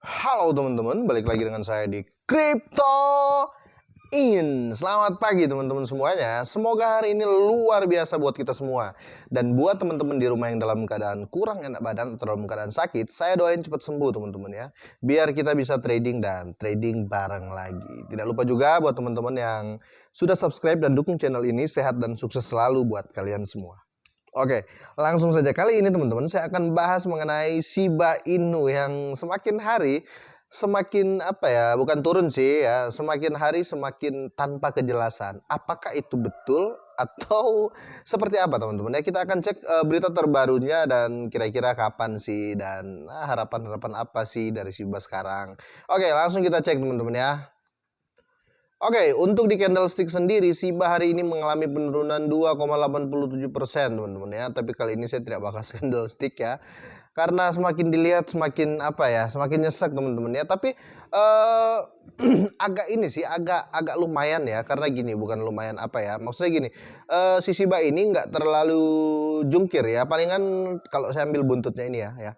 Halo teman-teman, balik lagi dengan saya di Crypto In. Selamat pagi teman-teman semuanya. Semoga hari ini luar biasa buat kita semua. Dan buat teman-teman di rumah yang dalam keadaan kurang enak badan atau dalam keadaan sakit, saya doain cepat sembuh teman-teman ya. Biar kita bisa trading dan trading bareng lagi. Tidak lupa juga buat teman-teman yang sudah subscribe dan dukung channel ini, sehat dan sukses selalu buat kalian semua. Oke, langsung saja kali ini teman-teman saya akan bahas mengenai Shiba Inu yang semakin hari semakin bukan turun sih ya, semakin hari semakin tanpa kejelasan. Apakah itu betul atau seperti apa teman-teman? Ya kita akan cek berita terbarunya dan kira-kira kapan sih dan harapan-harapan apa sih dari Shiba sekarang. Oke, langsung kita cek teman-teman ya. Oke, untuk di candlestick sendiri, Shiba hari ini mengalami penurunan 2,87% teman-teman ya. Tapi kali ini saya tidak bahas candlestick ya, karena semakin dilihat semakin semakin nyesek teman-teman ya. Tapi agak ini sih, agak lumayan ya, karena gini, bukan lumayan maksudnya gini, si Shiba ini nggak terlalu jungkir ya. Palingan kalau saya ambil buntutnya ini ya.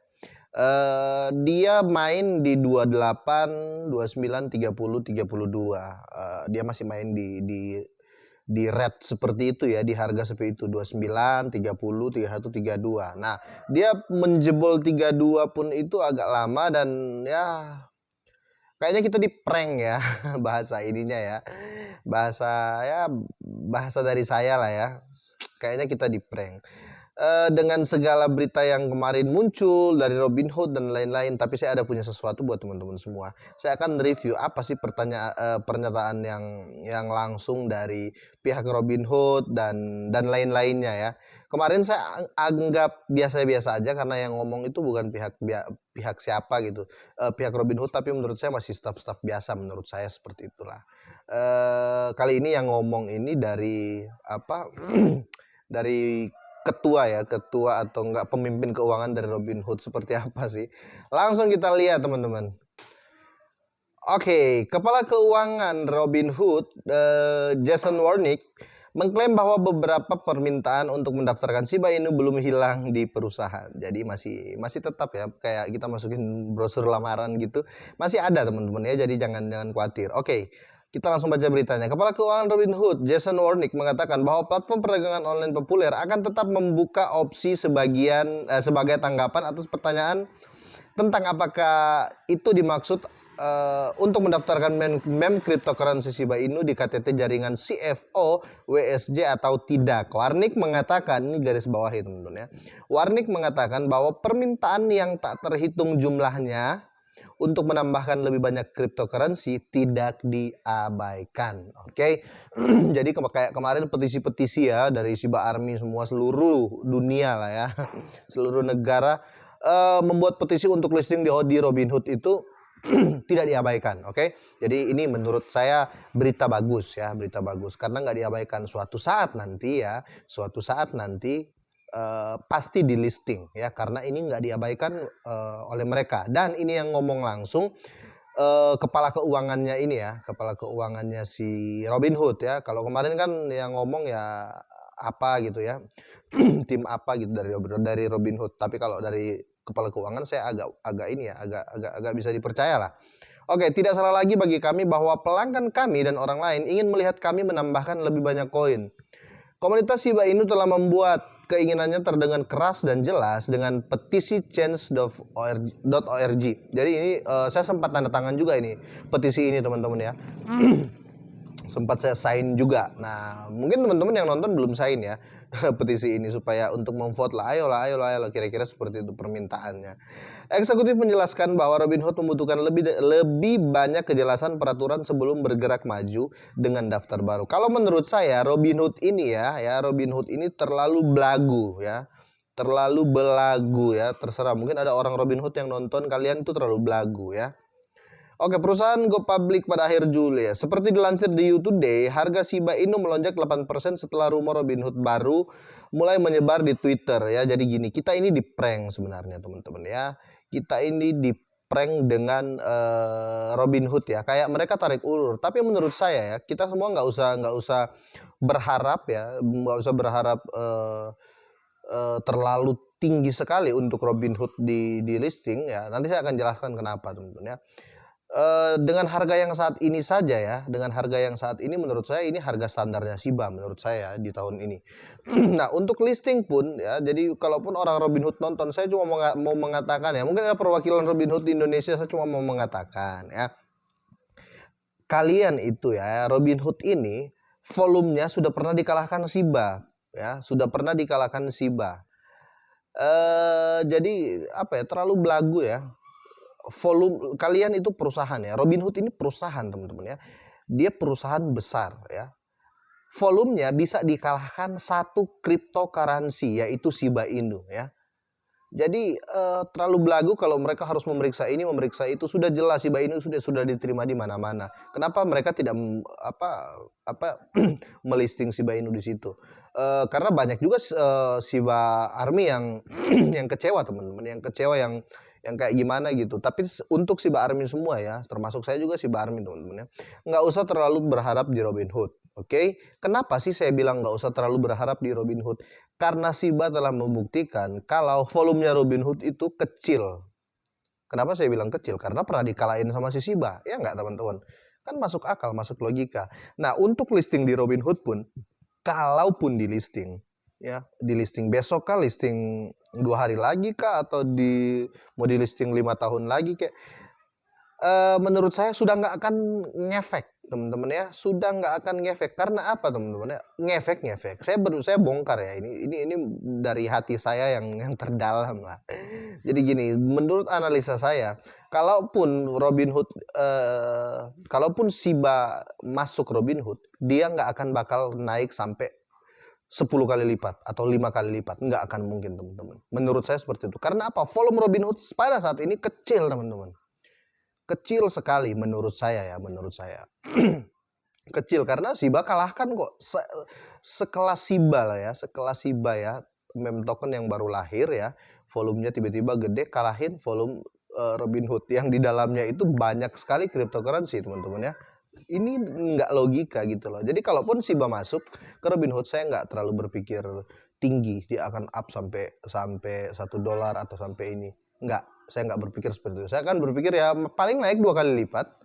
Dia main di 28, 29, 30, 32. Dia masih main di red seperti itu ya, di harga seperti itu 29, 30, 31, 32. Nah, dia menjebol 32 pun itu agak lama dan ya kayaknya kita di prank ya bahasa ininya ya. Bahasa dari saya lah ya. Kayaknya kita di prank. Dengan segala berita yang kemarin muncul dari Robinhood dan lain-lain, tapi saya ada punya sesuatu buat teman-teman semua. Saya akan review apa sih pernyataan yang langsung dari pihak Robinhood dan lain-lainnya ya. Kemarin saya anggap biasa-biasa aja karena yang ngomong itu bukan pihak siapa gitu, pihak Robinhood, tapi menurut saya masih staff-staff biasa, menurut saya seperti itulah. Kali ini yang ngomong ini dari dari ketua atau enggak pemimpin keuangan dari Robinhood seperti apa sih? Langsung kita lihat teman-teman. Oke, Kepala Keuangan Robinhood, Jason Warnick, mengklaim bahwa beberapa permintaan untuk mendaftarkan Shiba Inu belum hilang di perusahaan. Jadi masih tetap ya, kayak kita masukin brosur lamaran gitu, masih ada teman-teman ya. Jadi jangan khawatir. Oke. Kita langsung baca beritanya. Kepala Keuangan Robinhood, Jason Warnick, mengatakan bahwa platform perdagangan online populer akan tetap membuka opsi sebagai tanggapan atas pertanyaan tentang apakah itu dimaksud untuk mendaftarkan meme cryptocurrency Shiba Inu di KTT jaringan CFO WSJ atau tidak. Warnick mengatakan, ini garis bawah ya teman-teman ya. Warnick mengatakan bahwa permintaan yang tak terhitung jumlahnya untuk menambahkan lebih banyak cryptocurrency tidak diabaikan. Oke. Jadi kayak kemarin petisi-petisi ya dari Shiba Army semua, seluruh dunia lah ya. Seluruh negara membuat petisi untuk listing di Robinhood itu tidak diabaikan. Oke. Jadi ini menurut saya berita bagus ya, berita bagus karena nggak diabaikan. Suatu saat nanti pasti di listing ya, karena ini nggak diabaikan oleh mereka. Dan ini yang ngomong langsung kepala keuangannya ini ya, kepala keuangannya si Robinhood ya. Kalau kemarin kan yang ngomong ya apa gitu ya, tim apa gitu dari Robinhood. Tapi kalau dari kepala keuangan saya agak bisa dipercaya lah. Oke, tidak salah lagi bagi kami bahwa pelanggan kami dan orang lain ingin melihat kami menambahkan lebih banyak koin. Komunitas Shiba Inu telah membuat keinginannya terdengar keras dan jelas dengan petisi change.org. Jadi ini saya sempat tanda tangan juga ini petisi ini teman-teman ya. Sempat saya sign juga. Nah, mungkin teman-teman yang nonton belum sign ya petisi ini supaya untuk memvote lah. Ayolah, kira-kira seperti itu permintaannya. Eksekutif menjelaskan bahwa Robinhood membutuhkan lebih banyak kejelasan peraturan sebelum bergerak maju dengan daftar baru. Kalau menurut saya Robinhood ini Robinhood ini terlalu belagu ya. Terlalu belagu ya, terserah. Mungkin ada orang Robinhood yang nonton, kalian itu terlalu belagu ya. Oke, perusahaan go public pada akhir Juli ya. Seperti dilansir di You Today, harga Shiba Inu melonjak 8% setelah rumor Robinhood baru mulai menyebar di Twitter ya. Jadi gini, kita ini di prank sebenarnya teman-teman ya. Kita ini di prank dengan Robinhood ya. Kayak mereka tarik ulur. Tapi menurut saya ya, kita semua nggak usah berharap ya, terlalu tinggi sekali untuk Robinhood di listing ya. Nanti saya akan jelaskan kenapa teman-teman ya. Dengan harga yang saat ini saja ya, dengan harga yang saat ini menurut saya ini harga standarnya Shiba menurut saya di tahun ini. Nah, untuk listing pun ya, jadi kalaupun orang Robinhood nonton, saya cuma mau mengatakan ya, mungkin ada perwakilan Robinhood di Indonesia, saya cuma mau mengatakan ya, kalian itu ya, Robinhood ini volumenya sudah pernah dikalahkan Shiba ya, sudah pernah dikalahkan Shiba. Jadi apa ya, terlalu belagu ya. Volume kalian itu perusahaan ya. Robinhood ini perusahaan teman-teman ya. Dia perusahaan besar ya. Volumenya bisa dikalahkan satu cryptocurrency yaitu Shiba Inu ya. Jadi terlalu belagu kalau mereka harus memeriksa ini, memeriksa itu. Sudah jelas Shiba Inu sudah diterima di mana-mana. Kenapa mereka tidak melisting Shiba Inu di situ? Karena banyak juga Shiba Army yang yang kecewa teman-teman, yang kecewa yang kayak gimana gitu. Tapi untuk Shiba Army semua ya, termasuk saya juga Shiba Army teman-teman ya, nggak usah terlalu berharap di Robinhood. Oke, kenapa sih saya bilang nggak usah terlalu berharap di Robinhood? Karena Shiba telah membuktikan kalau volumenya Robinhood itu kecil. Kenapa saya bilang kecil? Karena pernah dikalahin sama si Shiba, ya nggak teman-teman? Kan masuk akal, masuk logika. Nah, untuk listing di Robinhood pun, kalaupun di listing, ya di listing besok kah, listing 2 hari lagi kah, atau mau di listing 5 tahun lagi kayak, menurut saya sudah nggak akan ngefek teman-teman ya, sudah nggak akan ngefek. Karena apa teman-teman ya, ngefek saya bongkar ya, ini dari hati saya yang terdalam lah. Jadi gini, menurut analisa saya, kalaupun Robinhood kalaupun Shiba masuk Robinhood, dia nggak akan bakal naik sampai 10 kali lipat atau 5 kali lipat, nggak akan mungkin teman-teman. Menurut saya seperti itu. Karena apa? Volume Robinhood pada saat ini kecil teman-teman. Kecil sekali menurut saya ya, menurut saya. Kecil karena Shiba kalahkan kok. Sekelas Shiba lah ya, sekelas Shiba ya, meme token yang baru lahir ya, volumenya tiba-tiba gede kalahin volume Robinhood yang di dalamnya itu banyak sekali cryptocurrency teman-teman ya. Ini nggak logika gitu loh. Jadi kalaupun Shiba masuk ke Robinhood, saya nggak terlalu berpikir tinggi dia akan up sampai $1 atau sampai ini. Nggak, saya nggak berpikir seperti itu. Saya akan berpikir ya paling naik 2 kali lipat.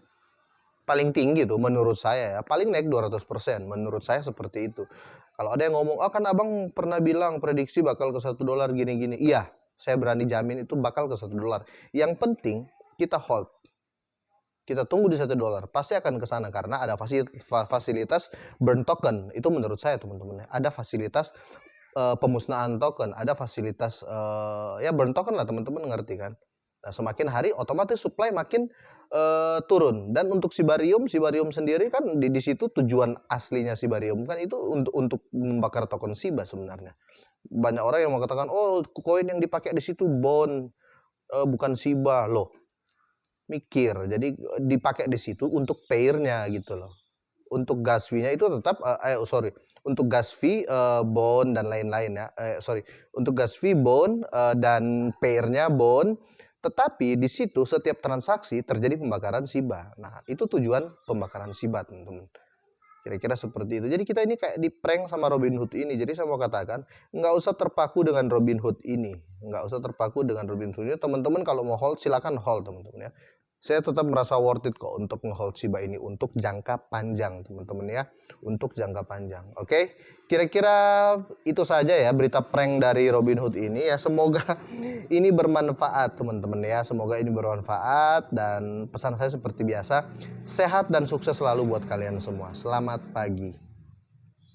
Paling tinggi tuh menurut saya ya, paling naik 200%. Menurut saya seperti itu. Kalau ada yang ngomong, kan abang pernah bilang prediksi bakal ke $1 gini-gini. Iya, saya berani jamin itu bakal ke $1. Yang penting kita hold. Kita tunggu di $1, pasti akan ke sana karena ada fasilitas burn token. Itu menurut saya teman-teman. Ada fasilitas pemusnahan token, ada fasilitas ya burn token lah teman-teman, ngerti kan? Nah, semakin hari otomatis supply makin turun. Dan untuk Shibarium sendiri kan di situ tujuan aslinya Shibarium kan itu untuk membakar token Shiba sebenarnya. Banyak orang yang mengatakan, oh koin yang dipakai di situ bond bukan Shiba loh. Mikir, jadi dipakai di situ untuk pair-nya gitu loh. Untuk gas fee-nya itu tetap untuk gas fee, bond dan lain-lain ya. Untuk gas fee bond dan pair-nya bond, tetapi di situ setiap transaksi terjadi pembakaran Shiba. Nah, itu tujuan pembakaran Shiba, teman-teman. Kira-kira seperti itu. Jadi kita ini kayak di prank sama Robinhood ini. Jadi saya mau katakan, nggak usah terpaku dengan Robinhood ini. Nggak usah terpaku dengan Robinhood ini. Teman-teman kalau mau hold, silakan hold teman-teman ya. Saya tetap merasa worth it kok untuk nge-hold Shiba ini untuk jangka panjang teman-teman ya, untuk jangka panjang. Oke, kira-kira itu saja ya berita prank dari Robinhood ini ya. Semoga ini bermanfaat teman-teman ya, semoga ini bermanfaat. Dan pesan saya seperti biasa, sehat dan sukses selalu buat kalian semua. Selamat pagi.